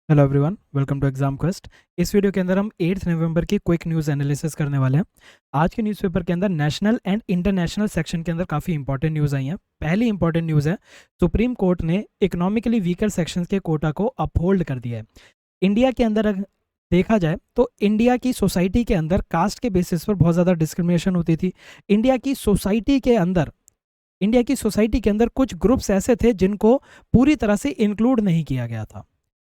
Hello everyone, welcome to exam quest. इस video के अंदर हम 8 नवंबर की क्विक न्यूज़ एनालिसिस करने वाले हैं। आज के न्यूज़पेपर के अंदर नेशनल एंड इंटरनेशनल सेक्शन के अंदर काफ़ी इंपॉर्टेंट न्यूज़ आई हैं। पहली इंपॉर्टेंट न्यूज़ है, सुप्रीम कोर्ट ने इकोनॉमिकली वीकर सेक्शंस के कोटा को अपहोल्ड कर दिया है। इंडिया के अंदर अगर देखा जाए तो इंडिया की सोसाइटी के अंदर कास्ट के बेसिस पर बहुत ज़्यादा डिस्क्रिमिनेशन होती थी। इंडिया की सोसाइटी के अंदर इंडिया की सोसाइटी के अंदर कुछ ग्रुप्स ऐसे थे जिनको पूरी तरह से इंक्लूड नहीं किया गया था।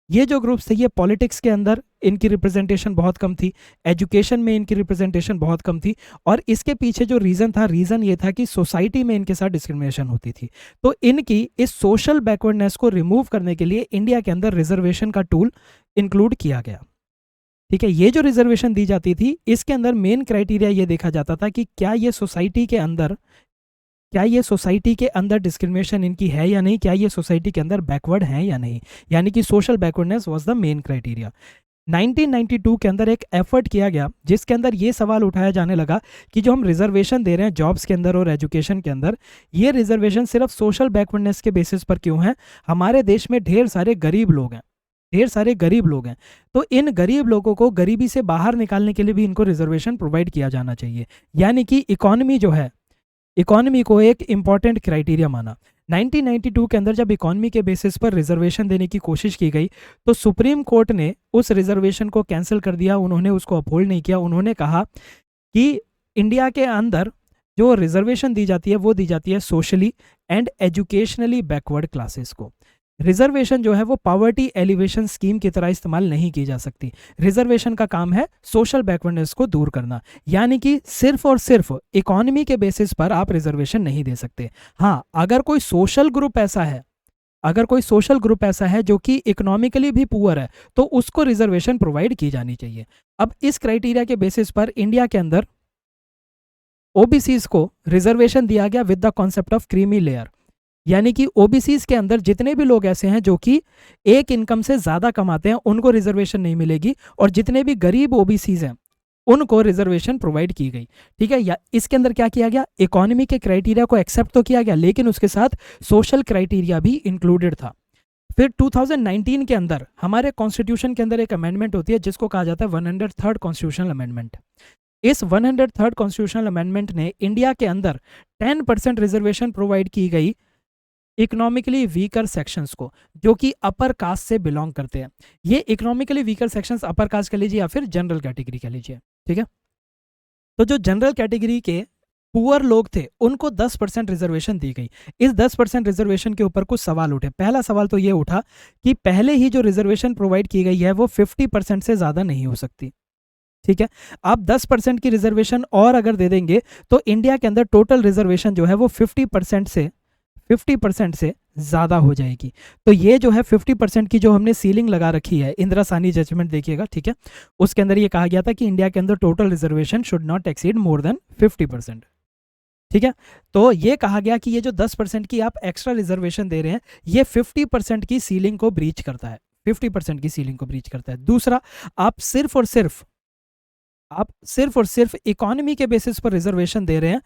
ये जो ग्रुप्स थे, ये पॉलिटिक्स के अंदर इनकी रिप्रेजेंटेशन बहुत कम थी, एजुकेशन में इनकी रिप्रेजेंटेशन बहुत कम थी, और इसके पीछे जो रीज़न ये था कि सोसाइटी में इनके साथ डिस्क्रिमिनेशन होती थी। तो इनकी इस सोशल बैकवर्डनेस को रिमूव करने के लिए इंडिया के अंदर रिजर्वेशन का टूल इंक्लूड किया गया। ठीक है, ये जो रिजर्वेशन दी जाती थी, इसके अंदर मेन क्राइटेरिया ये देखा जाता था कि क्या ये सोसाइटी के अंदर डिस्क्रिमिनेशन इनकी है या नहीं, क्या ये सोसाइटी के अंदर बैकवर्ड है या नहीं, यानी कि social backwardness was the main criteria. 1992 के अंदर एक एफर्ट किया गया जिसके अंदर ये सवाल उठाया जाने लगा कि जो हम रिजर्वेशन दे रहे हैं जॉब्स के अंदर और एजुकेशन के अंदर, ये रिजर्वेशन सिर्फ सोशल बैकवर्डनेस के बेसिस पर क्यों है। हमारे देश में ढेर सारे गरीब लोग हैं, तो इन गरीब लोगों को गरीबी से बाहर निकालने के लिए भी इनको रिजर्वेशन प्रोवाइड किया जाना चाहिए, यानी कि इकोनॉमी को एक इंपॉर्टेंट क्राइटेरिया माना। 1992 के अंदर जब इकोनॉमी के बेसिस पर रिजर्वेशन देने की कोशिश की गई तो सुप्रीम कोर्ट ने उस रिजर्वेशन को कैंसिल कर दिया, उन्होंने उसको अपहोल्ड नहीं किया। उन्होंने कहा कि इंडिया के अंदर जो रिजर्वेशन दी जाती है वो दी जाती है socially and educationally backward classes को। रिजर्वेशन जो है वो पावर्टी एलिवेशन स्कीम की तरह इस्तेमाल नहीं की जा सकती। रिजर्वेशन का काम है सोशल बैकवर्डनेस को दूर करना, यानी कि सिर्फ और सिर्फ इकोनॉमी के बेसिस पर आप रिजर्वेशन नहीं दे सकते। हाँ, अगर कोई सोशल ग्रुप ऐसा है जो कि इकोनॉमिकली भी पुअर है तो उसको रिजर्वेशन प्रोवाइड की जानी चाहिए। अब इस क्राइटेरिया के बेसिस पर इंडिया के अंदर ओबीसीज को रिजर्वेशन दिया गया with the concept of creamy layer, यानी कि ओबीसीज के अंदर जितने भी लोग ऐसे हैं जो कि एक इनकम से ज्यादा कमाते हैं उनको रिजर्वेशन नहीं मिलेगी, और जितने भी गरीब ओबीसीज हैं उनको रिजर्वेशन प्रोवाइड की गई। ठीक है, या इसके अंदर क्या किया गया, इकोनॉमी के क्राइटेरिया को एक्सेप्ट तो किया गया लेकिन उसके साथ सोशल क्राइटेरिया भी इंक्लूडेड था। फिर 2019 के अंदर हमारे कॉन्स्टिट्यूशन के अंदर एक अमेंडमेंट होती है जिसको कहा जाता है 103rd कॉन्स्टिट्यूशनल अमेंडमेंट। इस 103rd कॉन्स्टिट्यूशनल अमेंडमेंट ने इंडिया के अंदर 10% रिजर्वेशन प्रोवाइड की गई इकोनॉमिकली वीकर सेक्शंस को, जो कि अपर कास्ट से बिलोंग करते हैं। ये economically weaker sections upper caste कह लीजिए या फिर जनरल कैटेगरी कह लीजिए। ठीक है, तो जो जनरल कैटेगरी के पुअर लोग थे उनको 10% रिजर्वेशन दी गई। इस 10% रिजर्वेशन के ऊपर कुछ सवाल उठे। पहला सवाल तो ये उठा कि पहले ही जो रिजर्वेशन प्रोवाइड की गई है वो 50% से ज्यादा नहीं हो सकती। ठीक है, आप 10% की रिजर्वेशन और अगर दे देंगे तो इंडिया के अंदर टोटल रिजर्वेशन जो है वो 50% से ज्यादा हो जाएगी। तो ये जो है 50% की जो हमने सीलिंग लगा रखी है, इंदिरा साहनी जजमेंट देखिएगा, ठीक है, उसके अंदर ये कहा गया था कि इंडिया के अंदर total reservation should not exceed more than 50%। ठीक है, तो ये कहा गया कि ये जो 10% की आप एक्स्ट्रा रिजर्वेशन दे रहे हैं ये 50% की सीलिंग को ब्रीच करता है, 50% की सीलिंग को ब्रीच करता है। दूसरा, आप सिर्फ और सिर्फ इकोनॉमी के बेसिस पर रिजर्वेशन दे रहे हैं,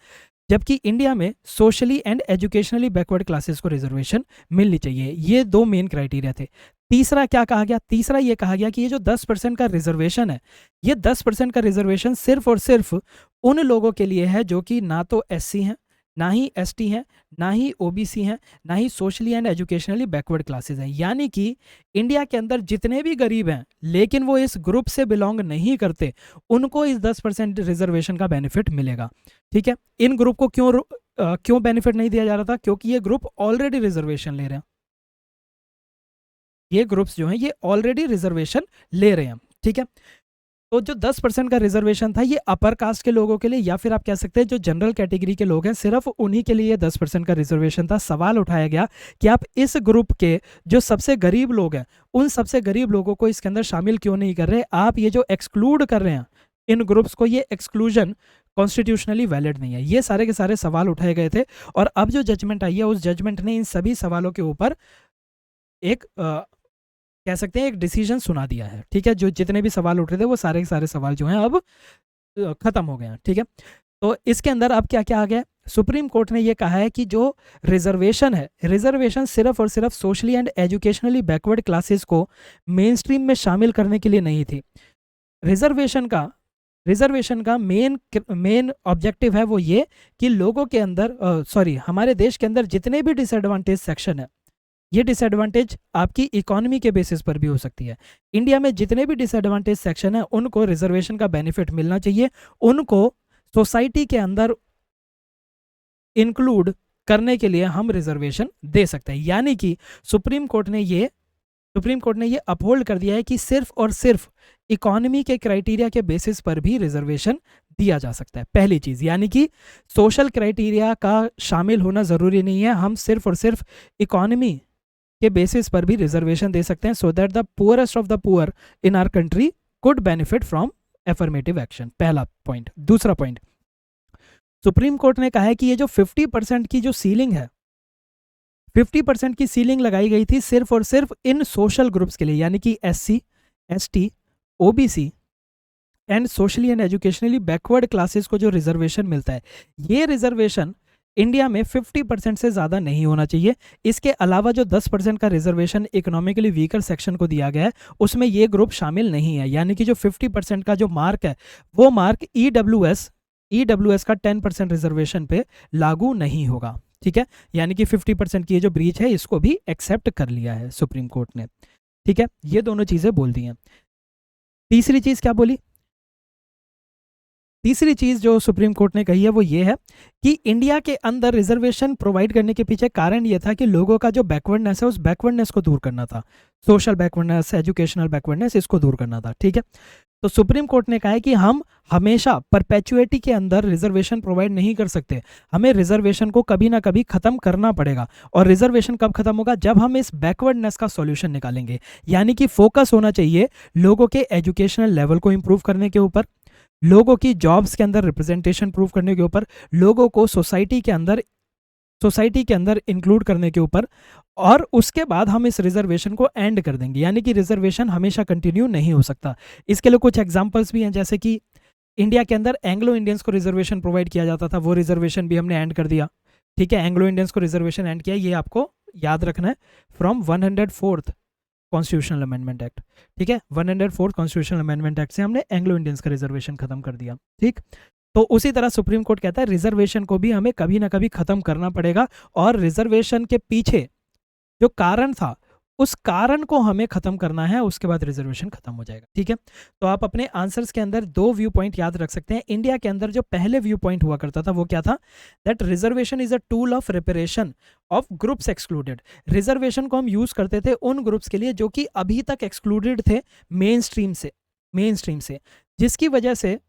जबकि इंडिया में socially and educationally backward classes को रिजर्वेशन मिलनी चाहिए। ये दो मेन क्राइटेरिया थे। तीसरा क्या कहा गया, तीसरा ये कहा गया कि ये जो 10% का रिजर्वेशन है, ये 10% का रिजर्वेशन सिर्फ और सिर्फ उन लोगों के लिए है जो कि ना तो एससी हैं, ना ही एसटी हैं, ना ही ओबीसी हैं, ना ही socially and educationally backward classes हैं। यानी कि इंडिया के अंदर जितने भी गरीब हैं लेकिन वो इस ग्रुप से बिलोंग नहीं करते, उनको इस 10% रिजर्वेशन का बेनिफिट मिलेगा। ठीक है, इन ग्रुप को क्यों बेनिफिट नहीं दिया जा रहा था, क्योंकि ये ग्रुप ऑलरेडी रिजर्वेशन ले रहे हैं। ये ग्रुप्स जो हैं ये ऑलरेडी रिजर्वेशन ले रहे हैं। ठीक है, तो जो 10% का रिजर्वेशन था ये अपर कास्ट के लोगों के लिए, या फिर आप कह सकते हैं जो जनरल कैटेगरी के लोग हैं सिर्फ उन्हीं के लिए 10% का रिजर्वेशन था। सवाल उठाया गया कि आप इस ग्रुप के जो सबसे गरीब लोग हैं उन सबसे गरीब लोगों को इसके अंदर शामिल क्यों नहीं कर रहे, आप ये जो एक्सक्लूड कर रहे हैं इन ग्रुप्स को, ये एक्सक्लूजन कॉन्स्टिट्यूशनली वैलिड नहीं है। ये सारे के सारे सवाल उठाए गए थे, और अब जो जजमेंट आई है उस जजमेंट ने इन सभी सवालों के ऊपर एक कह सकते हैं एक डिसीजन सुना दिया है। ठीक है, जो जितने भी सवाल उठ रहे थे वो सारे के सारे सवाल जो हैं अब खत्म हो गए हैं। ठीक है, तो इसके अंदर अब क्या क्या आ गया, सुप्रीम कोर्ट ने ये कहा है कि जो रिजर्वेशन है, रिजर्वेशन सिर्फ और सिर्फ socially and educationally backward classes को मेन स्ट्रीम में शामिल करने के लिए नहीं थी। रिजर्वेशन का मेन ऑब्जेक्टिव है वो ये कि लोगों के अंदर हमारे देश के अंदर जितने भी डिसएडवांटेज सेक्शन है, ये डिसएडवांटेज आपकी इकोनॉमी के बेसिस पर भी हो सकती है। इंडिया में जितने भी डिसएडवांटेज सेक्शन है उनको रिजर्वेशन का बेनिफिट मिलना चाहिए, उनको सोसाइटी के अंदर इंक्लूड करने के लिए हम रिजर्वेशन दे सकते हैं। यानी कि सुप्रीम कोर्ट ने ये अपहोल्ड कर दिया है कि सिर्फ और सिर्फ इकोनॉमी के क्राइटेरिया के बेसिस पर भी रिजर्वेशन दिया जा सकता है। पहली चीज, यानी कि सोशल क्राइटेरिया का शामिल होना जरूरी नहीं है, हम सिर्फ और सिर्फ इकोनॉमी के बेसिस पर भी रिजर्वेशन दे सकते हैं, so that the poorest of the poor in our country could benefit from affirmative action. पहला पॉइंट। दूसरा पॉइंट, सुप्रीम कोर्ट ने कहा है कि ये जो 50% की जो सीलिंग है, 50% की सीलिंग लगाई गई थी सिर्फ और सिर्फ इन सोशल ग्रुप्स के लिए, यानी कि SC, ST, OBC and socially and educationally backward classes को जो रिजर्वेशन मिलता है, ये रिजर्वेशन इंडिया में 50% से ज़्यादा नहीं होना चाहिए। इसके अलावा जो 10% का रिजर्वेशन इकोनॉमिकली वीकर सेक्शन को दिया गया है, उसमें ये ग्रुप शामिल नहीं है। यानी कि जो 50% का जो मार्क है, वो मार्क EWS का 10% रिजर्वेशन पे लागू नहीं होगा। ठीक है, यानी कि 50% की ये जो ब्रीच है, इसको भी एक्सेप्ट कर लिया है सुप्रीम कोर्ट ने। ठीक है, ये दोनों चीज़ें बोल दी हैं। तीसरी चीज़ क्या बोली? तीसरी चीज जो सुप्रीम कोर्ट ने कही है वो ये है कि इंडिया के अंदर रिजर्वेशन प्रोवाइड करने के पीछे कारण ये था कि लोगों का जो बैकवर्डनेस है, उस बैकवर्डनेस को दूर करना था। सोशल बैकवर्डनेस, एजुकेशनल बैकवर्डनेस, इसको दूर करना था। ठीक है, तो सुप्रीम कोर्ट ने कहा है कि हम हमेशा परपेचुएटी के अंदर रिजर्वेशन प्रोवाइड नहीं कर सकते, हमें रिजर्वेशन को कभी ना कभी खत्म करना पड़ेगा। और रिजर्वेशन कब खत्म होगा? जब हम इस बैकवर्डनेस का सॉल्यूशन निकालेंगे। यानी कि फोकस होना चाहिए लोगों के एजुकेशनल लेवल को इंप्रूव करने के ऊपर, लोगों की जॉब्स के अंदर रिप्रेजेंटेशन प्रूव करने के ऊपर, लोगों को सोसाइटी के अंदर इंक्लूड करने के ऊपर, और उसके बाद हम इस रिजर्वेशन को एंड कर देंगे। यानी कि रिजर्वेशन हमेशा कंटिन्यू नहीं हो सकता। इसके लिए कुछ एग्जांपल्स भी हैं, जैसे कि इंडिया के अंदर एंग्लो इंडियंस को रिजर्वेशन प्रोवाइड किया जाता था, वो रिजर्वेशन भी हमने एंड कर दिया। ठीक है, एंग्लो इंडियंस को रिजर्वेशन एंड किया, ये आपको याद रखना है, from 104th constitutional amendment act. ठीक है, 104th कॉन्स्टिट्यूशनल अमेंडमेंट एक्ट से हमने एंग्लो इंडियंस का रिजर्वेशन खत्म कर दिया। ठीक, तो उसी तरह सुप्रीम कोर्ट कहता है रिजर्वेशन को भी हमें कभी ना कभी खत्म करना पड़ेगा, और रिजर्वेशन के पीछे जो कारण था, उस कारण को हमें खत्म करना है, उसके बाद रिजर्वेशन खत्म हो जाएगा। ठीक है, तो आप अपने आंसर्स के अंदर 2 व्यू पॉइंट याद रख सकते हैं। इंडिया के अंदर जो पहले व्यू पॉइंट हुआ करता था वो क्या था? That reservation is a tool of reparation of groups excluded. Reservation को हम यूज करते थे उन ग्रुप्स के लिए जो कि अभी तक एक्सक्लूडेड थे मेन स्ट्रीम से, जिसकी वजह से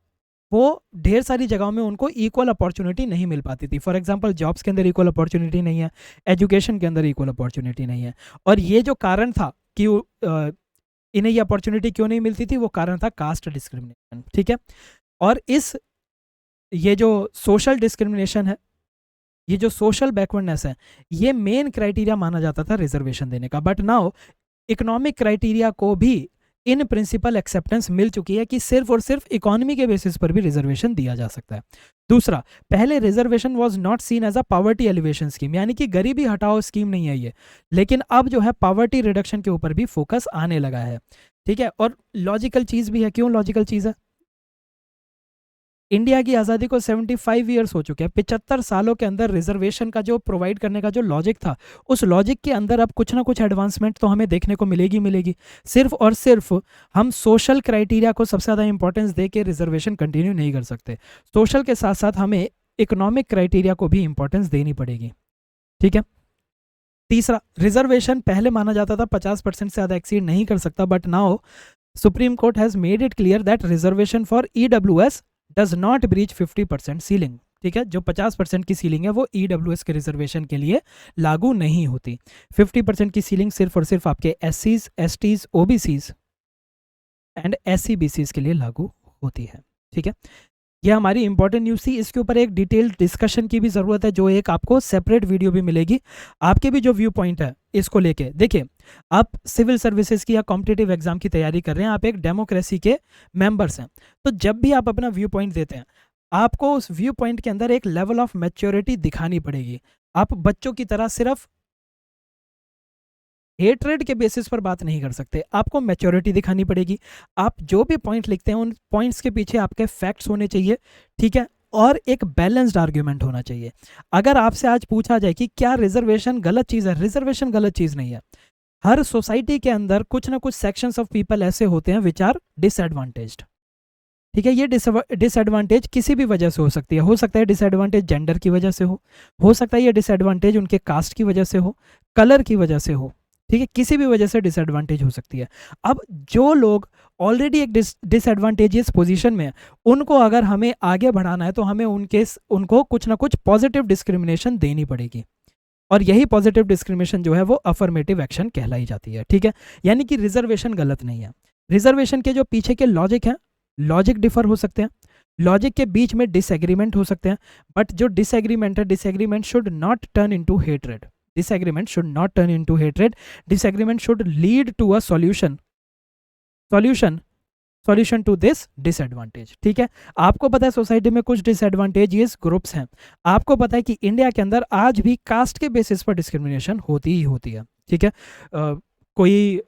वो ढेर सारी जगहों में उनको इक्वल अपॉर्चुनिटी नहीं मिल पाती थी। फॉर एग्जांपल, जॉब्स के अंदर इक्वल अपॉर्चुनिटी नहीं है, एजुकेशन के अंदर इक्वल अपॉर्चुनिटी नहीं है। और ये जो कारण था कि इन्हें ये अपॉर्चुनिटी क्यों नहीं मिलती थी, वो कारण था कास्ट डिस्क्रिमिनेशन। ठीक है, और ये जो सोशल डिस्क्रिमिनेशन है, ये जो सोशल बैकवर्डनेस है, ये मेन क्राइटेरिया माना जाता था रिजर्वेशन देने का। बट नाउ इकोनॉमिक क्राइटेरिया को भी इन प्रिंसिपल एक्सेप्टेंस मिल चुकी है कि सिर्फ और सिर्फ इकोनॉमी के बेसिस पर भी रिजर्वेशन दिया जा सकता है। दूसरा, पहले reservation was not seen as a poverty alleviation scheme, यानी कि गरीबी हटाओ स्कीम नहीं है ये, लेकिन अब जो है पॉवर्टी रिडक्शन के ऊपर भी फोकस आने लगा है। ठीक है, और लॉजिकल चीज भी है। क्यों लॉजिकल चीज है? इंडिया की आज़ादी को 75 ईयर्स हो चुके हैं। 75 सालों के अंदर रिजर्वेशन का जो प्रोवाइड करने का जो लॉजिक था, उस लॉजिक के अंदर अब कुछ ना कुछ एडवांसमेंट तो हमें देखने को मिलेगी। सिर्फ और सिर्फ हम सोशल क्राइटेरिया को सबसे ज़्यादा इंपॉर्टेंस दे के रिजर्वेशन कंटिन्यू नहीं कर सकते। सोशल के साथ साथ हमें इकोनॉमिक क्राइटेरिया को भी इंपॉर्टेंस देनी पड़ेगी। ठीक है, तीसरा, रिजर्वेशन पहले माना जाता था 50% से ज़्यादा एक्सीड नहीं कर सकता, but now supreme court has made it clear that reservation for EWS does not breach 50% ceiling. ठीक है, जो 50% की सीलिंग है वो EWS के रिजर्वेशन के लिए लागू नहीं होती। 50% की सीलिंग सिर्फ और सिर्फ आपके SCs, STs, OBCs and SC/BCs के लिए लागू होती है। ठीक है, यह हमारी इंपॉर्टेंट न्यूज़ थी। इसके ऊपर एक डिटेल्ड डिस्कशन की भी ज़रूरत है, जो एक आपको सेपरेट वीडियो भी मिलेगी। आपके भी जो व्यू पॉइंट है इसको लेके, देखिए आप सिविल सर्विसेज की या कॉम्पिटिटिव एग्जाम की तैयारी कर रहे हैं, आप एक डेमोक्रेसी के मेंबर्स हैं, तो जब भी आप अपना व्यू पॉइंट देते हैं, आपको उस व्यू पॉइंट के अंदर एक लेवल ऑफ मैच्योरिटी दिखानी पड़ेगी। आप बच्चों की तरह सिर्फ हेट्रेड के बेसिस पर बात नहीं कर सकते, आपको मैच्योरिटी दिखानी पड़ेगी। आप जो भी पॉइंट लिखते हैं उन पॉइंट्स के पीछे आपके फैक्ट्स होने चाहिए, ठीक है, और एक बैलेंस्ड आर्ग्यूमेंट होना चाहिए। अगर आपसे आज पूछा जाए कि क्या रिजर्वेशन गलत चीज़ है, रिजर्वेशन गलत चीज़ नहीं है। हर सोसाइटी के अंदर कुछ ना कुछ सेक्शंस ऑफ पीपल ऐसे होते हैं विच आर डिसएडवांटेज्ड, ठीक है। ये डिसएडवांटेज किसी भी वजह से हो सकता है डिसएडवांटेज जेंडर की वजह से हो सकता है ये डिसएडवांटेज उनके कास्ट की वजह से हो, कलर की वजह से हो, ठीक है, किसी भी वजह से डिसएडवांटेज हो सकती है। अब जो लोग ऑलरेडी एक डिसएडवांटेजियस पोजीशन में है, उनको अगर हमें आगे बढ़ाना है तो हमें उनको कुछ ना कुछ पॉजिटिव डिस्क्रिमिनेशन देनी पड़ेगी, और यही पॉजिटिव डिस्क्रिमिनेशन जो है वो अफर्मेटिव एक्शन कहलाई जाती है, ठीक है। यानी कि रिजर्वेशन गलत नहीं है। रिजर्वेशन के जो पीछे के लॉजिक हैं, लॉजिक डिफर हो सकते हैं, लॉजिक के बीच में डिसएग्रीमेंट हो सकते हैं, बट जो डिसएग्रीमेंट है, disagreement should not turn into hatred, disagreement should not turn into hatred, disagreement should lead to a solution to this disadvantage, ठीक है। आपको पता है सोसाइटी में कुछ डिसएडवांटेजियस ग्रुप्स हैं, आपको पता है कि इंडिया के अंदर आज भी कास्ट के बेसिस पर डिस्क्रिमिनेशन होती ही होती है, ठीक है। कोई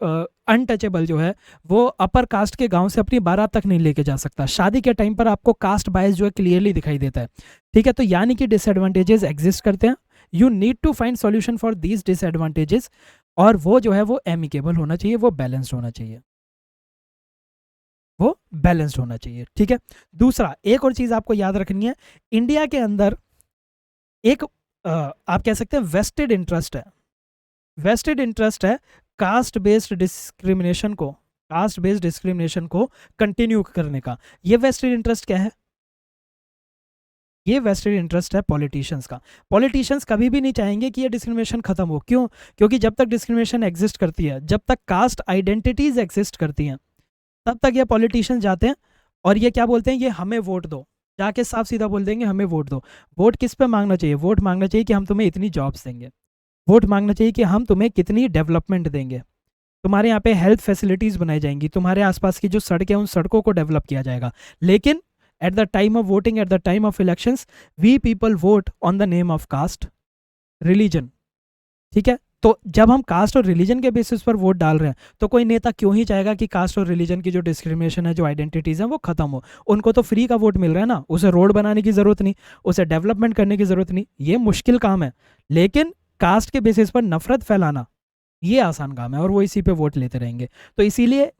अनटचेबल जो है वो अपर कास्ट के गांव से अपनी बारात तक नहीं लेके जा सकता, शादी के टाइम पर आपको कास्ट बायस जो है क्लियरली दिखाई देता है, ठीक है। तो यानी कि डिसएडवांटेजेस एग्जिस्ट करते हैं, you need to find solution for these disadvantages, और वो जो है वो एमिकेबल होना चाहिए, वो बैलेंस्ड होना चाहिए, वो बैलेंस्ड होना चाहिए, ठीक है। दूसरा, एक और चीज आपको याद रखनी है, इंडिया के अंदर एक आप कह सकते हैं वेस्टेड इंटरेस्ट है, वेस्टेड इंटरेस्ट है कास्ट बेस्ड डिस्क्रिमिनेशन को कंटिन्यू करने का। ये वेस्टेड इंटरेस्ट क्या है? ये वेस्टेड इंटरेस्ट है पॉलिटिशियंस का। पॉलिटिशियंस कभी भी नहीं चाहेंगे कि ये डिस्क्रिमिनेशन खत्म हो, क्यों? क्योंकि जब तक डिस्क्रिमिनेशन एग्जिस्ट करती है, जब तक कास्ट आइडेंटिटीज एग्जिस्ट करती हैं, तब तक ये पॉलिटिशियंस जाते हैं और ये क्या बोलते हैं, ये हमें वोट दो, जाके साफ सीधा बोल देंगे हमें वोट दो। वोट किस पे मांगना चाहिए? वोट मांगना चाहिए कि हम तुम्हें इतनी जॉब्स देंगे, वोट मांगना चाहिए कि हम तुम्हें कितनी डेवलपमेंट देंगे, तुम्हारे यहाँ पे हेल्थ फैसिलिटीज़ बनाई जाएंगी, तुम्हारे आसपास की जो सड़कें उन सड़कों को डेवलप किया जाएगा। लेकिन at the time of voting, at the time of elections, we people vote on the name of caste, religion, ठीक है। तो जब हम कास्ट और रिलीजन के बेसिस पर वोट डाल रहे हैं, तो कोई नेता क्यों ही चाहेगा कि कास्ट और रिलीजन की जो डिस्क्रिमिनेशन है, जो आइडेंटिटीज़ हैं, वो खत्म हो। उनको तो फ्री का वोट मिल रहा है ना, उसे रोड बनाने की ज़रूरत नहीं, उसे डेवलपमेंट करने की ज़रूरत नहीं, ये मुश्किल काम है। लेकिन कास्ट के बेसिस पर नफरत फैलाना ये आसान काम है, और वो इसी पे वोट लेते रहेंगे। तो इसीलिए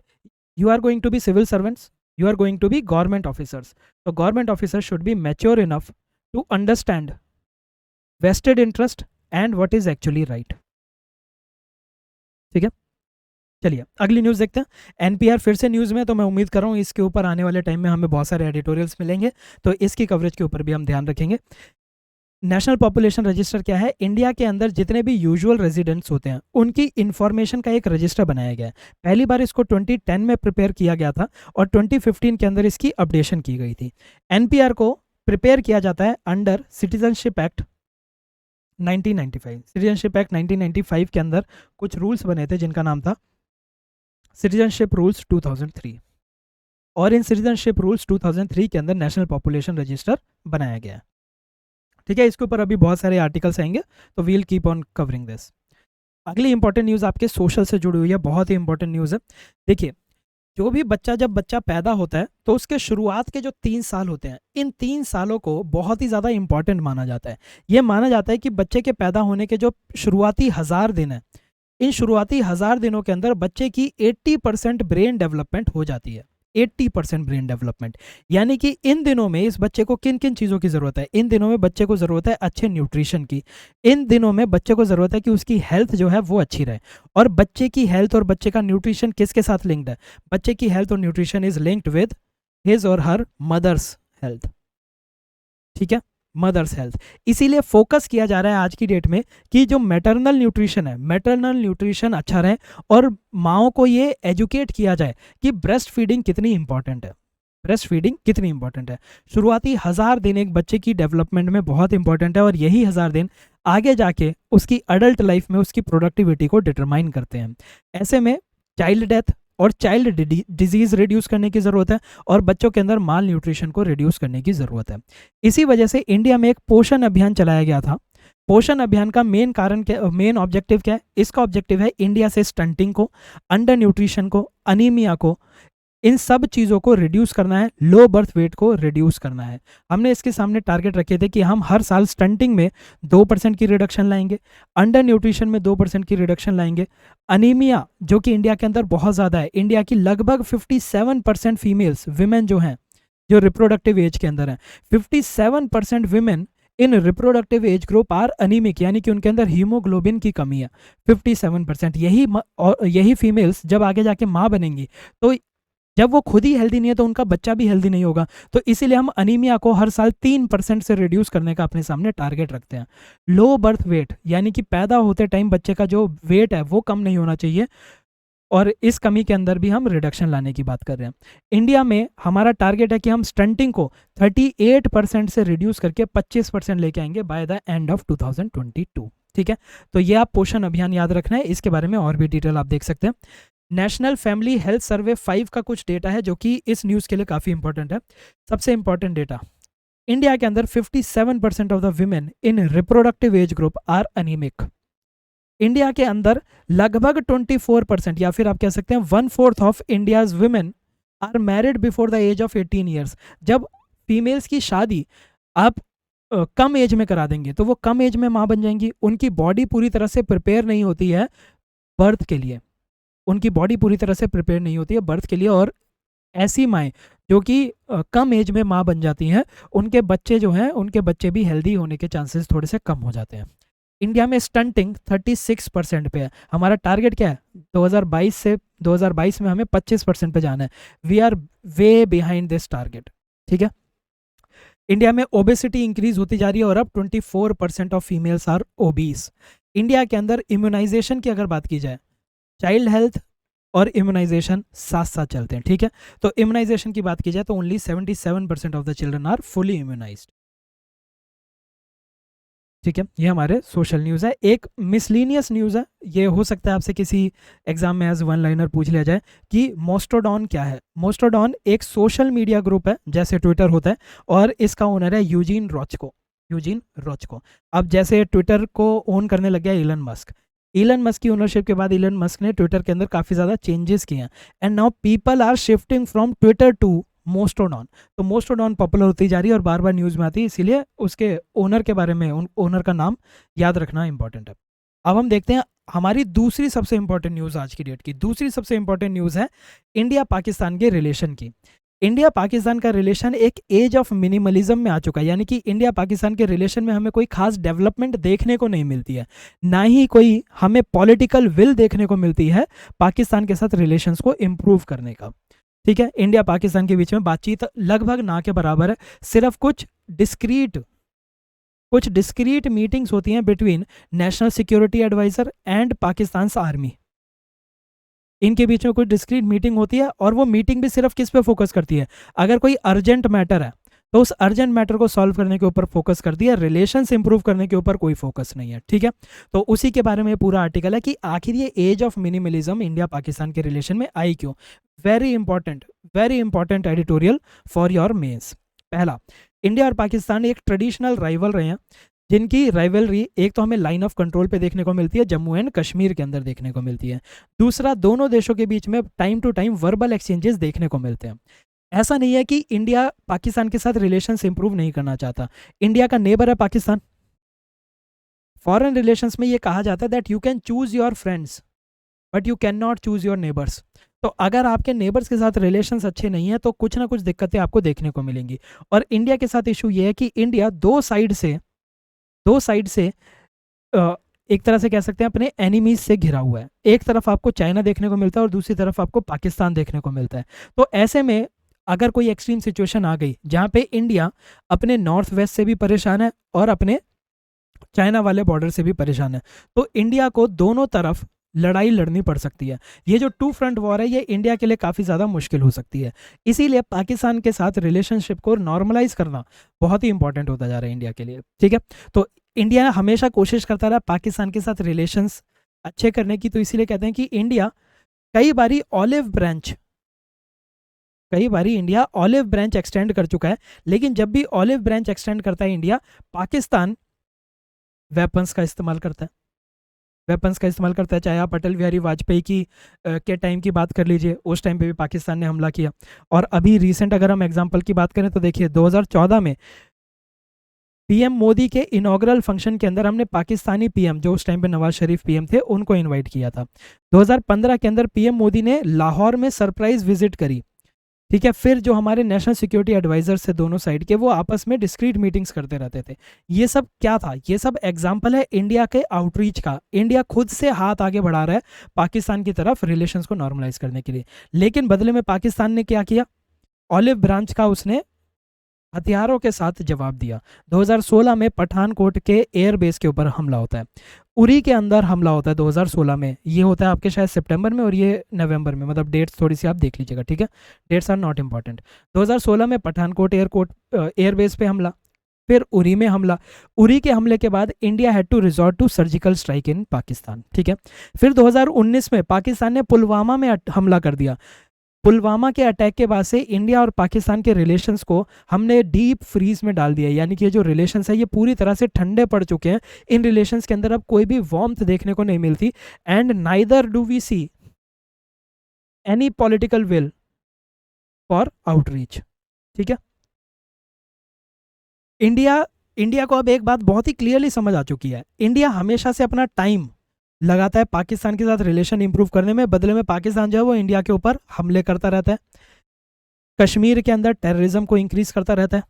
you are going to be civil servants, you are going to be government officers. So government officers should be mature enough to understand vested interest and what is actually right. ठीक है, चलिए अगली news देखते हैं। NPR फिर से news में, तो मैं उम्मीद कर रहा हूँ इसके ऊपर आने वाले टाइम में हमें बहुत सारे एडिटोरियल्स मिलेंगे, तो इसकी कवरेज के ऊपर भी हम ध्यान रखेंगे। नेशनल पॉपुलेशन रजिस्टर क्या है? इंडिया के अंदर जितने भी यूजुअल रेजिडेंट्स होते हैं उनकी इंफॉर्मेशन का एक रजिस्टर बनाया गया है। पहली बार इसको 2010 में प्रिपेयर किया गया था और 2015 के अंदर इसकी अपडेशन की गई थी। एनपीआर को प्रिपेयर किया जाता है under citizenship act 1995। Citizenship act 1995 के अंदर कुछ रूल्स बने थे जिनका नाम था सिटीजनशिप रूल्स 2003, और इन सिटीजनशिप रूल्स 2003 के अंदर नेशनल पॉपुलेशन रजिस्टर बनाया गया है, ठीक है। इसके ऊपर अभी बहुत सारे आर्टिकल्स आएंगे, तो we'll keep on covering this. अगली इंपॉर्टेंट न्यूज़ आपके सोशल से जुड़ी हुई है, बहुत ही इंपॉर्टेंट न्यूज़ है। देखिए, जब बच्चा पैदा होता है तो उसके शुरुआत के जो 3 साल होते हैं, इन 3 सालों को बहुत ही ज़्यादा इंपॉर्टेंट माना जाता है। ये माना जाता है कि बच्चे के पैदा होने के जो शुरुआती 1000 दिन हैं, इन शुरुआती 1000 दिनों के अंदर बच्चे की 80% ब्रेन डेवलपमेंट हो जाती है। 80% ब्रेन डेवलपमेंट, यानी कि इन दिनों में इस बच्चे को किन किन चीज़ों की ज़रूरत है? इन दिनों में बच्चे को ज़रूरत है अच्छे न्यूट्रिशन की, इन दिनों में बच्चे को ज़रूरत है कि उसकी हेल्थ जो है वो अच्छी रहे। और बच्चे की हेल्थ और बच्चे का न्यूट्रिशन किसके साथ लिंक्ड है? बच्चे की हेल्थ और nutrition is linked with his और हर मदर्स हेल्थ, ठीक है, मदर्स हेल्थ। इसीलिए फोकस किया जा रहा है आज की डेट में कि जो मैटरनल न्यूट्रिशन है, मैटरनल न्यूट्रिशन अच्छा रहे, और माओ को ये एजुकेट किया जाए कि ब्रेस्ट फीडिंग कितनी इंपॉर्टेंट है, ब्रेस्ट फीडिंग कितनी इंपॉर्टेंट है। शुरुआती 1000 दिन एक बच्चे की डेवलपमेंट में बहुत इंपॉर्टेंट है, और यही 1000 दिन आगे जाके उसकी अडल्ट लाइफ में उसकी प्रोडक्टिविटी को डिटरमाइन करते हैं। ऐसे में चाइल्ड डेथ, और चाइल्ड डिजीज़ रिड्यूस करने की ज़रूरत है, और बच्चों के अंदर माल न्यूट्रिशन को रिड्यूस करने की ज़रूरत है। इसी वजह से इंडिया में एक पोषण अभियान चलाया गया था। पोषण अभियान का मेन कारण क्या, मेन ऑब्जेक्टिव क्या है? इसका ऑब्जेक्टिव है इंडिया से स्टंटिंग को, अंडर न्यूट्रिशन को, अनीमिया को, इन सब चीज़ों को रिड्यूस करना है, लो बर्थ वेट को रिड्यूस करना है। हमने इसके सामने टारगेट रखे थे कि हम हर साल स्टंटिंग में 2% की रिडक्शन लाएंगे, अंडर न्यूट्रिशन में 2% की रिडक्शन लाएंगे, अनीमिया जो कि इंडिया के अंदर बहुत ज़्यादा है, इंडिया की लगभग 57% फीमेल्स विमेन जो हैं, जो रिप्रोडक्टिव एज के अंदर हैं, 57% women in reproductive age group are anaemic, यानी कि उनके अंदर हीमोग्लोबिन की कमी है 57%। यही फीमेल्स जब आगे जाके माँ बनेंगी, तो जब वो खुद ही हेल्दी नहीं है तो उनका बच्चा भी हेल्दी नहीं होगा। तो इसीलिए हम अनीमिया को हर साल 3% से रिड्यूस करने का अपने सामने टारगेट रखते हैं। लो बर्थ वेट, यानी कि पैदा होते टाइम बच्चे का जो वेट है वो कम नहीं होना चाहिए, और इस कमी के अंदर भी हम रिडक्शन लाने की बात कर रहे हैं। इंडिया में हमारा टारगेट है कि हम स्टंटिंग को 38% से रिड्यूस करके 25% लेके आएंगे बाय द एंड ऑफ 2022। ठीक है, तो ये आप पोषण अभियान याद रखना है, इसके बारे में और भी डिटेल आप देख सकते हैं। नेशनल फैमिली हेल्थ सर्वे 5 का कुछ डेटा है जो कि इस न्यूज़ के लिए काफ़ी इंपॉर्टेंट है। सबसे इंपॉर्टेंट डेटा, इंडिया के अंदर 57% of the women in reproductive age group are anaemic. India के अंदर लगभग 24%, या फिर आप कह सकते हैं 1/4 of India's women are married before the age of 18 years. जब फीमेल्स की शादी आप कम एज में करा देंगे तो वो कम एज में माँ बन जाएंगी, उनकी बॉडी पूरी तरह से प्रिपेयर नहीं होती है बर्थ के लिए, उनकी बॉडी पूरी तरह से प्रिपेयर नहीं होती है बर्थ के लिए, और ऐसी माएँ जो कि कम एज में माँ बन जाती हैं, उनके बच्चे जो हैं, उनके बच्चे भी हेल्दी होने के चांसेस थोड़े से कम हो जाते हैं। इंडिया में स्टंटिंग 36% पे है। हमारा टारगेट क्या है? 2022 में हमें 25% पे जाना है। We are way behind this target. ठीक है, इंडिया में ओबेसिटी इंक्रीज होती जा रही है और अब 24% of females are obese. India के अंदर इम्यूनाइजेशन की अगर बात की जाए, चाइल्ड हेल्थ और इम्यूनाइजेशन साथ साथ चलते हैं। ठीक है, तो इम्यूनाइजेशन की बात की जाए तो only 77% of the children are fully immunised. ठीक है, ये हमारे सोशल न्यूज़ है। एक मिसलीनियस न्यूज़ है, ये हो सकता है आपसे किसी एग्जाम में एज वन लाइनर पूछ लिया जाए कि मोस्टोडॉन क्या है। मोस्टोडॉन एक सोशल मीडिया ग्रुप है जैसे ट्विटर होता है, और इसका ओनर है यूजीन रोचको। अब जैसे ट्विटर को ओन करने लग गया इलन मस्क की ओनरशिप के बाद इलन मस्क ने ट्विटर के अंदर काफ़ी ज़्यादा चेंजेस किए हैं, and now people are shifting from Twitter to Mastodon. तो मोस्टोडॉन पॉपुलर होती जा रही है और बार बार न्यूज़ में आती है, इसीलिए उसके ओनर के बारे में, ओनर का नाम याद रखना इंपॉर्टेंट है। अब हम देखते हैं हमारी दूसरी सबसे इंपॉर्टेंट न्यूज़, आज की डेट की दूसरी सबसे इंपॉर्टेंट न्यूज़ है इंडिया पाकिस्तान के रिलेशन की। इंडिया पाकिस्तान का रिलेशन एक एज ऑफ मिनिमलिज्म में आ चुका है, यानी कि इंडिया पाकिस्तान के रिलेशन में हमें कोई खास डेवलपमेंट देखने को नहीं मिलती है, ना ही कोई हमें पॉलिटिकल विल देखने को मिलती है पाकिस्तान के साथ रिलेशंस को इम्प्रूव करने का। ठीक है, इंडिया पाकिस्तान के बीच में बातचीत लगभग ना के बराबर है, सिर्फ कुछ डिस्क्रीट मीटिंग्स होती हैं between national security adviser and Pakistan army. इनके बीच में कुछ डिस्क्रीट मीटिंग होती है, और वो मीटिंग भी सिर्फ किस पे फोकस करती है? अगर कोई अर्जेंट मैटर है तो उस अर्जेंट मैटर को सॉल्व करने के ऊपर फोकस करती है, रिलेशंस इंप्रूव करने के ऊपर कोई फोकस नहीं है। ठीक है, तो उसी के बारे में पूरा आर्टिकल है कि आखिर ये age of minimalism India Pakistan के रिलेशन में आई क्यों। Very important editorial for your mains. पहला, इंडिया और पाकिस्तान एक ट्रेडिशनल राइवल रहे हैं, जिनकी राइवलरी एक तो हमें लाइन ऑफ कंट्रोल पे देखने को मिलती है, जम्मू एंड कश्मीर के अंदर देखने को मिलती है। दूसरा, दोनों देशों के बीच में time to time verbal exchanges देखने को मिलते हैं। ऐसा नहीं है कि इंडिया पाकिस्तान के साथ रिलेशंस इंप्रूव नहीं करना चाहता, इंडिया का नेबर है पाकिस्तान। फॉरेन रिलेशंस में ये कहा जाता है that you can choose your friends but you can not choose your neighbours. तो अगर आपके नेबर्स के साथ रिलेशंस अच्छे नहीं है तो कुछ ना कुछ दिक्कतें आपको देखने को मिलेंगी। और इंडिया के साथ इशू ये है कि इंडिया दो साइड से एक तरह से कह सकते हैं अपने एनिमीज से घिरा हुआ है। एक तरफ आपको चाइना देखने को मिलता है और दूसरी तरफ आपको पाकिस्तान देखने को मिलता है। तो ऐसे में अगर कोई एक्सट्रीम सिचुएशन आ गई जहाँ पे इंडिया अपने नॉर्थ वेस्ट से भी परेशान है और अपने चाइना वाले बॉर्डर से भी परेशान है, तो इंडिया को दोनों तरफ लड़ाई लड़नी पड़ सकती है। ये जो 2 फ्रंट वॉर है ये इंडिया के लिए काफ़ी ज़्यादा मुश्किल हो सकती है। इसीलिए पाकिस्तान के साथ रिलेशनशिप को नॉर्मलाइज करना बहुत ही इंपॉर्टेंट होता जा रहा है इंडिया के लिए। ठीक है, तो इंडिया हमेशा कोशिश करता रहा पाकिस्तान के साथ रिलेशंस अच्छे करने की, तो इसीलिए कहते हैं कि इंडिया कई बारी इंडिया ऑलिव ब्रांच एक्सटेंड कर चुका है, लेकिन जब भी ऑलिव ब्रांच एक्सटेंड करता है इंडिया, पाकिस्तान वेपन्स का इस्तेमाल करता है। चाहे आप अटल बिहारी वाजपेयी की के टाइम की बात कर लीजिए, उस टाइम पे भी पाकिस्तान ने हमला किया। और अभी रिसेंट अगर हम एग्जांपल की बात करें तो देखिए 2014 में पीएम मोदी के इनॉग्रल फंक्शन के अंदर हमने पाकिस्तानी पीएम, जो उस टाइम पे नवाज शरीफ पीएम थे, उनको इनवाइट किया था। 2015 के अंदर पीएम मोदी ने लाहौर में सरप्राइज विजिट करी। ठीक है, फिर जो हमारे नेशनल सिक्योरिटी एडवाइजर्स थे दोनों साइड के, वो आपस में डिस्क्रीट मीटिंग्स करते रहते थे। ये सब क्या था? ये सब एग्जाम्पल है इंडिया के आउटरीच का। इंडिया खुद से हाथ आगे बढ़ा रहा है पाकिस्तान की तरफ रिलेशंस को नॉर्मलाइज करने के लिए, लेकिन बदले में पाकिस्तान ने क्या किया? ऑलिव ब्रांच का उसने हथियारों के साथ जवाब दिया। 2016 में पठानकोट के एयरबेस के ऊपर हमला होता है, उरी के अंदर हमला होता है 2016 में। ये होता है आपके शायद सितंबर में और ये नवंबर में, मतलब डेट्स थोड़ी सी आप देख लीजिएगा, ठीक है, डेट्स आर नॉट इंपॉर्टेंट। 2016 में पठानकोट एयरबेस पे हमला, फिर उरी में हमला। उरी के हमले के बाद India had to resort to surgical strike in Pakistan, ठीक है। फिर 2019 में पाकिस्तान ने पुलवामा में हमला कर दिया। पुलवामा के अटैक के बाद से इंडिया और पाकिस्तान के रिलेशंस को हमने डीप फ्रीज में डाल दिया, यानी कि ये जो रिलेशंस है ये पूरी तरह से ठंडे पड़ चुके हैं। इन रिलेशंस के अंदर अब कोई भी वार्मथ देखने को नहीं मिलती, and neither do we see any political will for outreach, ठीक है। इंडिया को अब एक बात बहुत ही क्लियरली समझ आ चुकी है, इंडिया हमेशा से अपना टाइम लगाता है पाकिस्तान के साथ रिलेशन इंप्रूव करने में, बदले में पाकिस्तान जो है वो इंडिया के ऊपर हमले करता रहता है, कश्मीर के अंदर टेररिज्म को इंक्रीज करता रहता है,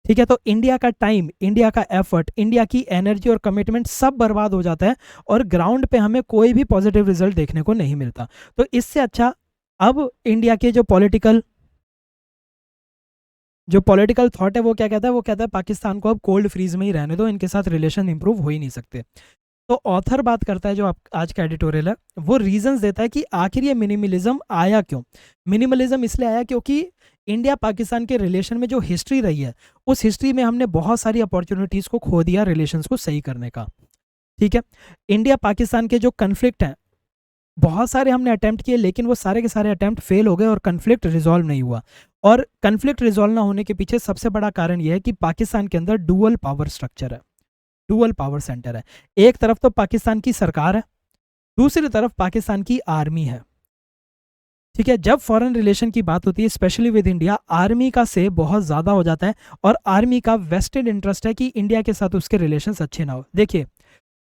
ठीक है। तो इंडिया का टाइम, इंडिया का एफर्ट, इंडिया की एनर्जी और कमिटमेंट सब बर्बाद हो जाता है, और ग्राउंड पे हमें कोई भी पॉजिटिव रिजल्ट देखने को नहीं मिलता। तो इससे अच्छा अब इंडिया के जो पॉलिटिकल थॉट है वो क्या कहता है? वो कहता है पाकिस्तान को अब कोल्ड फ्रीज में ही रहने दो, इनके साथ रिलेशन इंप्रूव हो ही नहीं सकते। तो ऑथर बात करता है, जो आज का एडिटोरियल है, वो रीजंस देता है कि आखिर ये मिनिमलिज्म आया क्यों। मिनिमलिज्म इसलिए आया क्योंकि इंडिया पाकिस्तान के रिलेशन में जो हिस्ट्री रही है, उस हिस्ट्री में हमने बहुत सारी अपॉर्चुनिटीज़ को खो दिया रिलेशंस को सही करने का, ठीक है। इंडिया पाकिस्तान के जो कन्फ्लिक्ट हैं, बहुत सारे हमने अटैम्प्ट किए, लेकिन वो सारे के सारे अटैम्प्ट फेल हो गए और कन्फ्लिक्ट रिजॉल्व नहीं हुआ। और कन्फ्लिक्ट रिजॉल्व ना होने के पीछे सबसे बड़ा कारण यह है कि पाकिस्तान के अंदर डुअल पावर स्ट्रक्चर है, डुअल पावर सेंटर है। एक तरफ तो पाकिस्तान की सरकार है, दूसरी तरफ पाकिस्तान की आर्मी है, ठीक है। जब फॉरेन रिलेशन की बात होती है स्पेशली विद इंडिया, आर्मी का से बहुत ज़्यादा हो जाता है, और आर्मी का वेस्टेड इंटरेस्ट है कि इंडिया के साथ उसके रिलेशंस अच्छे ना हो। देखिए,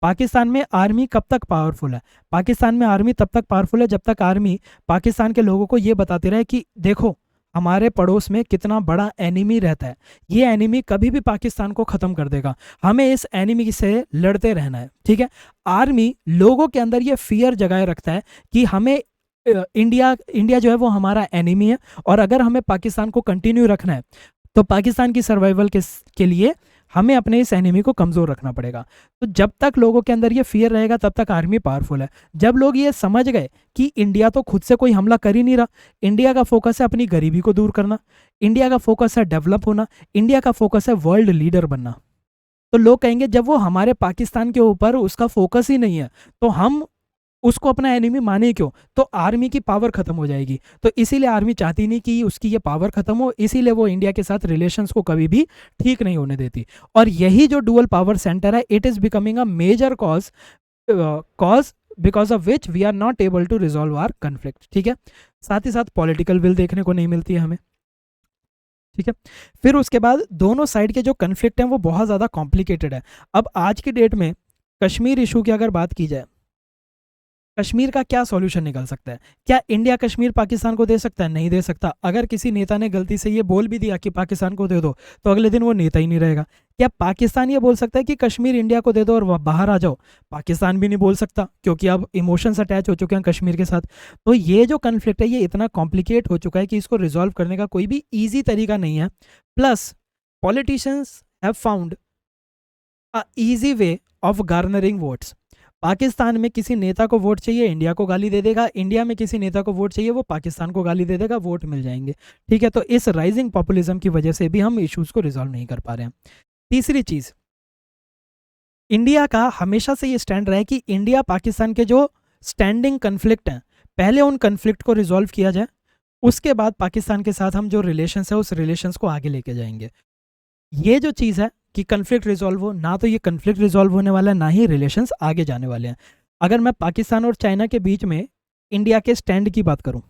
पाकिस्तान में आर्मी कब तक पावरफुल है? पाकिस्तान में आर्मी तब तक पावरफुल है जब तक आर्मी पाकिस्तान के लोगों को ये बताते रहे कि देखो हमारे पड़ोस में कितना बड़ा एनिमी रहता है, ये एनिमी कभी भी पाकिस्तान को ख़त्म कर देगा, हमें इस एनिमी से लड़ते रहना है, ठीक है। आर्मी लोगों के अंदर ये फियर जगाए रखता है कि हमें इंडिया जो है वो हमारा एनिमी है, और अगर हमें पाकिस्तान को कंटिन्यू रखना है तो पाकिस्तान की सर्वाइवल के लिए हमें अपने इस एनिमी को कमज़ोर रखना पड़ेगा। तो जब तक लोगों के अंदर ये फियर रहेगा तब तक आर्मी पावरफुल है। जब लोग ये समझ गए कि इंडिया तो खुद से कोई हमला कर ही नहीं रहा, इंडिया का फोकस है अपनी गरीबी को दूर करना, इंडिया का फोकस है डेवलप होना, इंडिया का फोकस है वर्ल्ड लीडर बनना, तो लोग कहेंगे जब वो हमारे पाकिस्तान के ऊपर उसका फोकस ही नहीं है तो हम उसको अपना एनिमी माने क्यों? तो आर्मी की पावर खत्म हो जाएगी। तो इसीलिए आर्मी चाहती नहीं कि उसकी ये पावर खत्म हो, इसीलिए वो इंडिया के साथ रिलेशंस को कभी भी ठीक नहीं होने देती। और यही जो डुअल पावर सेंटर है, it is becoming a major cause because of which we are not able to resolve our conflict, ठीक है। साथ ही साथ पॉलिटिकल विल देखने को नहीं मिलती है हमें, ठीक है। फिर उसके बाद दोनों साइड के जो कन्फ्लिक्ट हैं वो बहुत ज़्यादा कॉम्प्लिकेटेड है। अब आज की डेट में कश्मीर इशू की अगर बात की जाए, कश्मीर का क्या सॉल्यूशन निकल सकता है? क्या इंडिया कश्मीर पाकिस्तान को दे सकता है? नहीं दे सकता। अगर किसी नेता ने गलती से ये बोल भी दिया कि पाकिस्तान को दे दो, तो अगले दिन वो नेता ही नहीं रहेगा। क्या पाकिस्तान ये बोल सकता है कि कश्मीर इंडिया को दे दो और बाहर आ जाओ? पाकिस्तान भी नहीं बोल सकता, क्योंकि अब इमोशंस अटैच हो चुके हैं कश्मीर के साथ। तो ये जो कन्फ्लिक्ट है ये इतना कॉम्प्लिकेट हो चुका है कि इसको रिजॉल्व करने का कोई भी ईजी तरीका नहीं है। Plus politicians have found a easy way of garnering votes. Pakistan में किसी नेता को वोट चाहिए, इंडिया को गाली दे देगा, इंडिया में किसी नेता को वोट चाहिए, वो पाकिस्तान को गाली दे देगा, वोट मिल जाएंगे, ठीक है। तो इस राइजिंग पॉपुलिज्म की वजह से भी हम इश्यूज को रिजॉल्व नहीं कर पा रहे हैं। तीसरी चीज, इंडिया का हमेशा से ये स्टैंड रहा है कि इंडिया पाकिस्तान के जो स्टैंडिंग कन्फ्लिक्ट हैं, पहले उन कन्फ्लिक्ट को रिजॉल्व किया जाए, उसके बाद पाकिस्तान के साथ हम जो रिलेशंस है उस रिलेशंस को आगे लेके जाएंगे। ये जो चीज़ है कि कन्फ्लिक्ट रिजॉल्व हो, ना तो ये कन्फ्लिक्ट रिजॉल्व होने वाला है, ना ही रिलेशंस आगे जाने वाले हैं। अगर मैं पाकिस्तान और चाइना के बीच में इंडिया के स्टैंड की बात करूं,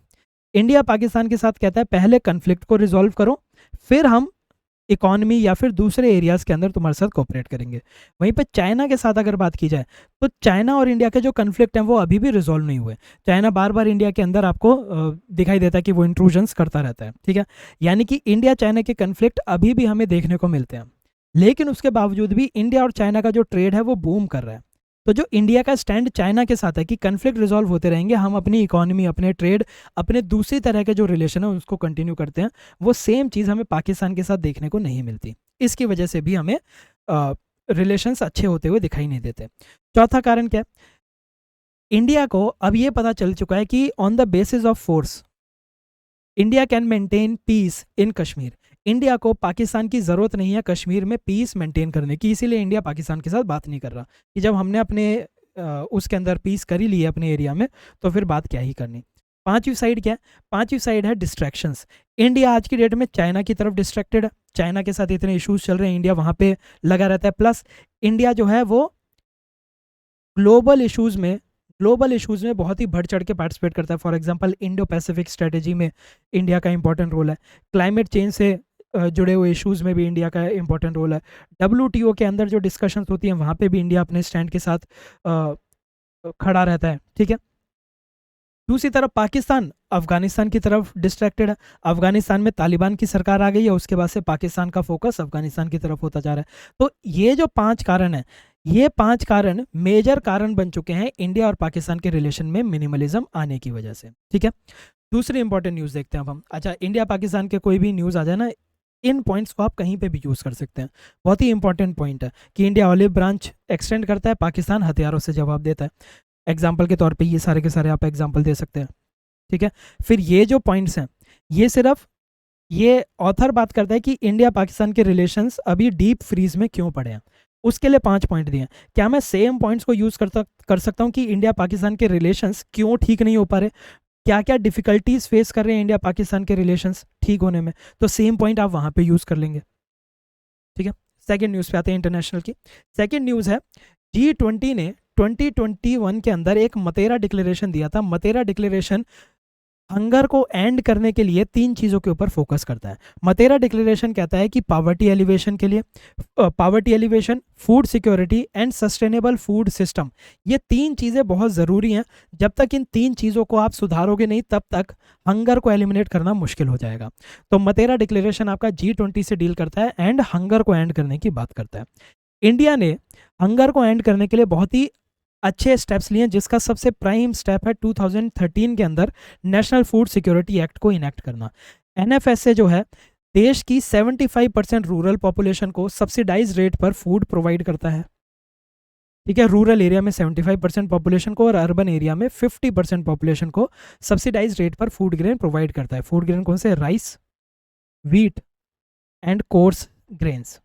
इंडिया पाकिस्तान के साथ कहता है पहले कन्फ्लिक्ट को रिजॉल्व करो, फिर हम इकोनॉमी या फिर दूसरे एरियाज़ के अंदर तुम्हारे साथ कोऑपरेट करेंगे। वहीं पे चाइना के साथ अगर बात की जाए तो चाइना और इंडिया के जो कन्फ्लिक्ट हैं वो अभी भी रिजॉल्व नहीं हुए। चाइना बार बार इंडिया के अंदर आपको दिखाई देता है कि वो इंट्रूजन्स करता रहता है, ठीक है। यानी कि इंडिया चाइना के कन्फ्लिक्ट अभी भी हमें देखने को मिलते हैं, लेकिन उसके बावजूद भी इंडिया और चाइना का जो ट्रेड है वो बूम कर रहा है। तो जो इंडिया का स्टैंड चाइना के साथ है कि कन्फ्लिक्ट रिजॉल्व होते रहेंगे, हम अपनी इकोनॉमी, अपने ट्रेड, अपने दूसरी तरह के जो रिलेशन है उसको कंटिन्यू करते हैं, वो सेम चीज़ हमें पाकिस्तान के साथ देखने को नहीं मिलती। इसकी वजह से भी हमें रिलेशंस अच्छे होते हुए दिखाई नहीं देते। चौथा कारण क्या है? इंडिया को अब ये पता चल चुका है कि on the basis of force India can maintain piece in Kashmir. India को पाकिस्तान की ज़रूरत नहीं है कश्मीर में पीस मेंटेन करने की, इसीलिए इंडिया पाकिस्तान के साथ बात नहीं कर रहा कि जब हमने अपने उसके अंदर पीस कर ही ली है अपने एरिया में, तो फिर बात क्या ही करनी। पांचवी साइड क्या है? पांचवी साइड है डिस्ट्रैक्शंस। इंडिया आज की डेट में चाइना की तरफ डिस्ट्रैक्टेड है, चाइना के साथ इतने इश्यूज चल रहे हैं, इंडिया वहाँ पे लगा रहता है। प्लस इंडिया जो है वो ग्लोबल इश्यूज़ में बहुत ही बढ़ चढ़ के पार्टिसिपेट करता है। For example Indo Pacific strategy में इंडिया का इंपॉर्टेंट रोल है। क्लाइमेट चेंज से जुड़े हुए इश्यूज़ में भी इंडिया का इंपॉर्टेंट रोल है। WTO के अंदर जो डिस्कशंस होती हैं वहाँ पे भी इंडिया अपने स्टैंड के साथ खड़ा रहता है, ठीक है। दूसरी तरफ पाकिस्तान अफगानिस्तान की तरफ डिस्ट्रैक्टेड है। अफगानिस्तान में तालिबान की सरकार आ गई है, उसके बाद से पाकिस्तान का फोकस अफगानिस्तान की तरफ होता जा रहा है। तो ये जो 5 कारण हैं, ये 5 कारण मेजर कारण बन चुके हैं इंडिया और पाकिस्तान के रिलेशन में मिनिमलिज्म आने की वजह से, ठीक है। दूसरी इंपॉर्टेंट न्यूज़ देखते हैं अब हम। अच्छा, इंडिया पाकिस्तान के कोई भी न्यूज़ आ जाए ना, इन पॉइंट्स को आप कहीं पे भी यूज़ कर सकते हैं। बहुत ही इंपॉर्टेंट पॉइंट है कि इंडिया ऑलिव ब्रांच एक्सटेंड करता है, पाकिस्तान हथियारों से जवाब देता है। एग्जाम्पल के तौर पे ये सारे के सारे आप एग्जाम्पल दे सकते हैं, ठीक है। फिर ये जो पॉइंट्स हैं, ये सिर्फ ये ऑथर बात करता है कि इंडिया पाकिस्तान के रिलेशंस अभी डीप फ्रीज में क्यों पड़े हैं, उसके लिए 5 पॉइंट दिए हैं। क्या मैं सेम पॉइंट्स को यूज़ कर सकता हूँ कि इंडिया पाकिस्तान के रिलेशंस क्यों ठीक नहीं हो पा रहे, क्या क्या डिफिकल्टीज फेस कर रहे हैं इंडिया पाकिस्तान के रिलेशंस ठीक होने में, तो सेम पॉइंट आप वहाँ पे यूज़ कर लेंगे, ठीक है। सेकेंड न्यूज़ पे आते हैं इंटरनेशनल की। सेकेंड न्यूज़ है G20 ने 2021 के अंदर एक मतेरा डिक्लेरेशन दिया था। मतेरा डिक्लेरेशन हंगर को एंड करने के लिए 3 चीज़ों के ऊपर फोकस करता है। मतेरा डिक्लेरेशन कहता है कि पावर्टी एलिवेशन के लिए, poverty elevation, food security and sustainable food system, ये 3 चीज़ें बहुत ज़रूरी हैं। जब तक इन 3 चीज़ों को आप सुधारोगे नहीं, तब तक हंगर को एलिमिनेट करना मुश्किल हो जाएगा। तो मतेरा डिक्लेरेशन आपका G20 से डील करता है एंड हंगर को एंड करने की बात करता है। इंडिया ने हंगर को एंड करने के लिए बहुत ही अच्छे स्टेप्स लिए, जिसका सबसे प्राइम स्टेप है 2013 के अंदर नेशनल फूड सिक्योरिटी एक्ट को इनेक्ट करना। NFSA जो है देश की 75% रूरल पॉपुलेशन को सब्सिडाइज रेट पर फूड प्रोवाइड करता है, ठीक है। रूरल एरिया में 75% पॉपुलेशन को और अर्बन एरिया में 50% पॉपुलेशन को सब्सिडाइज रेट पर फूड ग्रेन प्रोवाइड करता है। फूड ग्रेन कौन से? Rice, wheat and course grains,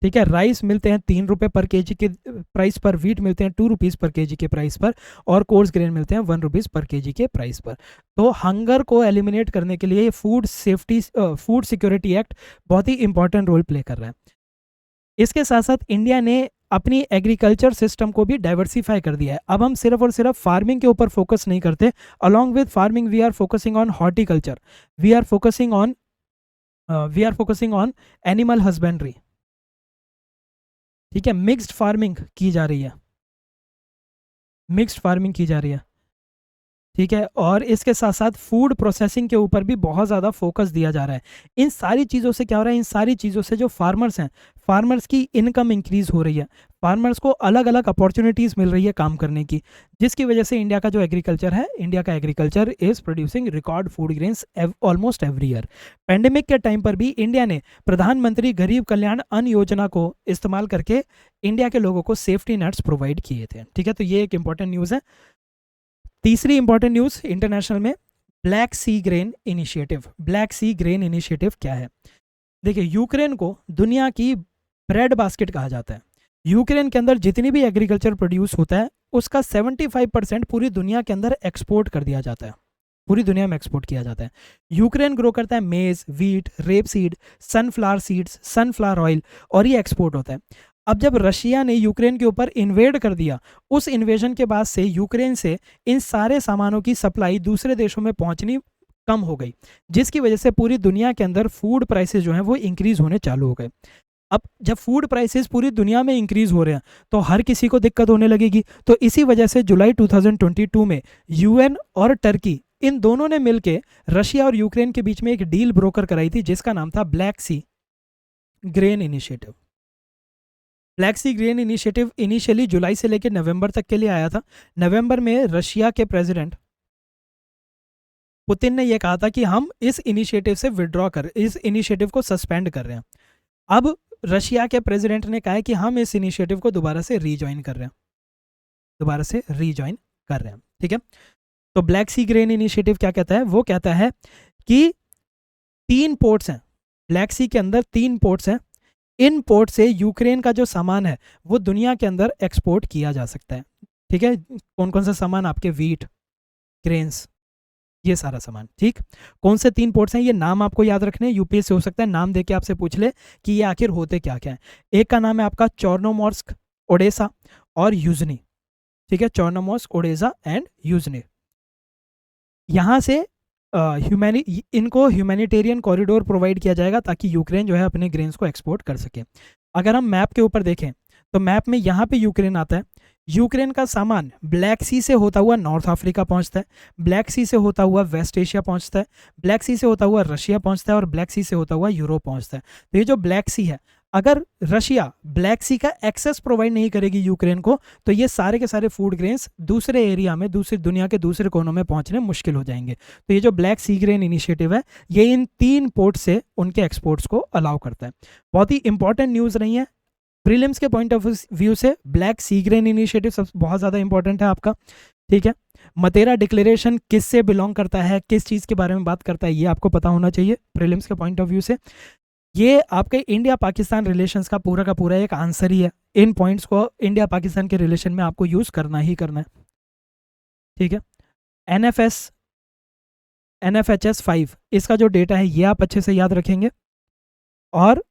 ठीक है। राइस मिलते हैं 3 रुपये पर केजी के प्राइस पर, व्हीट मिलते हैं 2 रुपीज़ पर केजी के प्राइस पर, और कोर्स ग्रेन मिलते हैं 1 रुपीज़ पर केजी के प्राइस पर। तो हंगर को एलिमिनेट करने के लिए फूड सिक्योरिटी एक्ट बहुत ही इंपॉर्टेंट रोल प्ले कर रहा है। इसके साथ साथ इंडिया ने अपनी एग्रीकल्चर सिस्टम को भी डाइवर्सिफाई कर दिया है। अब हम सिर्फ और सिर्फ फार्मिंग के ऊपर फोकस नहीं करते। Along with farming we are focusing on horticulture, we are focusing on animal husbandry, ठीक है। मिक्स्ड फार्मिंग की जा रही है, ठीक है। और इसके साथ साथ फूड प्रोसेसिंग के ऊपर भी बहुत ज़्यादा फोकस दिया जा रहा है। इन सारी चीज़ों से क्या हो रहा है? इन सारी चीज़ों से जो फार्मर्स हैं, फार्मर्स की इनकम इंक्रीज़ हो रही है, फार्मर्स को अलग अलग अपॉर्चुनिटीज़ मिल रही है काम करने की, जिसकी वजह से इंडिया का जो एग्रीकल्चर है, इंडिया का agriculture is producing record food grains almost every year. Pandemic के टाइम पर भी इंडिया ने प्रधानमंत्री गरीब कल्याण अन्न योजना को इस्तेमाल करके इंडिया के लोगों को सेफ्टी नेट्स प्रोवाइड किए थे, ठीक है। तो ये एक इंपॉर्टेंट न्यूज़ है। तीसरी इंपॉर्टेंट न्यूज़ इंटरनेशनल में, ब्लैक सी ग्रेन इनिशिएटिव। ब्लैक सी ग्रेन इनिशिएटिव क्या है? देखिए, यूक्रेन को दुनिया की ब्रेड बास्केट कहा जाता है। यूक्रेन के अंदर जितनी भी एग्रीकल्चर प्रोड्यूस होता है उसका 75% पूरी दुनिया के अंदर एक्सपोर्ट कर दिया जाता है, पूरी दुनिया में एक्सपोर्ट किया जाता है। यूक्रेन ग्रो करता है मेज, wheat, rape seed, sunflower seeds, sunflower oil, और ये एक्सपोर्ट होता है। अब जब रशिया ने यूक्रेन के ऊपर इन्वेड कर दिया, उस इन्वेजन के बाद से यूक्रेन से इन सारे सामानों की सप्लाई दूसरे देशों में पहुंचनी कम हो गई, जिसकी वजह से पूरी दुनिया के अंदर फूड प्राइसेस जो हैं वो इंक्रीज होने चालू हो गए। अब जब फूड प्राइसेस पूरी दुनिया में इंक्रीज हो रहे हैं तो हर किसी को दिक्कत होने लगेगी। तो इसी वजह से जुलाई 2022 में यूएन और टर्की इन दोनों ने मिलकर रशिया और यूक्रेन के बीच में एक डील ब्रोकर कराई थी, जिसका नाम था ब्लैक सी ग्रेन इनिशिएटिव। ब्लैक सी ग्रेन इनिशिएटिव इनिशियली जुलाई से लेकर नवंबर तक के लिए आया था। नवंबर में रशिया के प्रेसिडेंट पुतिन ने यह कहा था कि हम इस इनिशिएटिव से विड्रॉ कर, इस इनिशिएटिव को सस्पेंड कर रहे हैं। अब रशिया के प्रेसिडेंट ने कहा है कि हम इस इनिशिएटिव को दोबारा से रीजॉइन कर रहे हैं, दोबारा से रीजॉइन कर रहे हैं। ठीक है, तो ब्लैक सी ग्रेन इनिशिएटिव क्या कहता है? वो कहता है कि 3 पोर्ट्स हैं, ब्लैक सी के अंदर 3 पोर्ट्स हैं। इन पोर्ट से यूक्रेन का जो सामान है वो दुनिया के अंदर एक्सपोर्ट किया जा सकता है। ठीक है, कौन कौन सा सामान? आपके वीट, ग्रेन्स, ये सारा सामान। ठीक, कौन से 3 पोर्ट्स हैं ये नाम आपको याद रखने, यूपीएससी हो सकता है नाम देके आपसे पूछ ले कि ये आखिर होते क्या क्या है। एक का नाम है आपका चोर्नोमोर्स्क, ओडेसा और यूजनी। ठीक है, चोर्नोमोर्स्क, ओडेसा एंड यूजनी। यहाँ से इनको ह्यूमैनिटेरियन कॉरिडोर प्रोवाइड किया जाएगा ताकि यूक्रेन जो है अपने ग्रेन्स को एक्सपोर्ट कर सके। अगर हम मैप के ऊपर देखें तो मैप में यहाँ पे यूक्रेन आता है। यूक्रेन का सामान ब्लैक सी से होता हुआ नॉर्थ अफ्रीका पहुंचता है, ब्लैक सी से होता हुआ वेस्ट एशिया पहुंचता है, ब्लैक सी से होता हुआ रशिया पहुंचता है और ब्लैक सी से होता हुआ यूरोप पहुंचता है। तो ये जो ब्लैक सी है, अगर रशिया ब्लैक सी का एक्सेस प्रोवाइड नहीं करेगी यूक्रेन को तो ये सारे के सारे फूड ग्रेन्स दूसरे एरिया में, दूसरी दुनिया के दूसरे कोनों में पहुंचने मुश्किल हो जाएंगे। तो ये जो ब्लैक सी ग्रेन इनिशिएटिव है ये इन 3 पोर्ट से उनके एक्सपोर्ट्स को अलाउ करता है। बहुत ही इंपॉर्टेंट न्यूज़ नहीं है, प्रीलिम्स के पॉइंट ऑफ व्यू से ब्लैक सी ग्रेन इनिशिएटिव सब बहुत ज़्यादा इंपॉर्टेंट है आपका। ठीक है, मतेरा डिक्लेरेशन किस से बिलोंग करता है, किस चीज़ के बारे में बात करता है, ये आपको पता होना चाहिए प्रीलिम्स के पॉइंट ऑफ व्यू से। ये आपके इंडिया पाकिस्तान रिलेशंस का पूरा एक आंसर ही है। इन पॉइंट्स को इंडिया पाकिस्तान के रिलेशन में आपको यूज़ करना ही करना है। ठीक है, NFHS 5 इसका जो डेटा है ये आप अच्छे से याद रखेंगे, और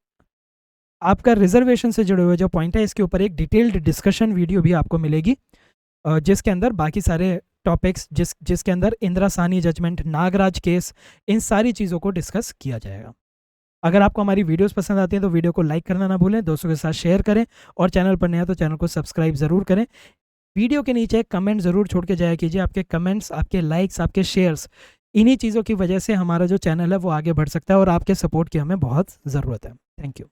आपका रिजर्वेशन से जुड़े हुए जो पॉइंट है इसके ऊपर एक डिटेल्ड डिस्कशन वीडियो भी आपको मिलेगी, जिसके अंदर बाकी सारे टॉपिक्स, जिसके अंदर इंदिरा साहनी जजमेंट, नागराज केस, इन सारी चीज़ों को डिस्कस किया जाएगा। अगर आपको हमारी वीडियोस पसंद आती हैं तो वीडियो को लाइक करना ना भूलें, दोस्तों के साथ शेयर करें, और चैनल पर नया तो चैनल को सब्सक्राइब ज़रूर करें। वीडियो के नीचे कमेंट ज़रूर छोड़ के जाया कीजिए। आपके कमेंट्स, आपके लाइक्स, आपके शेयर्स, इन्हीं चीज़ों की वजह से हमारा जो चैनल है वो आगे बढ़ सकता है, और आपके सपोर्ट की हमें बहुत ज़रूरत है। Thank you.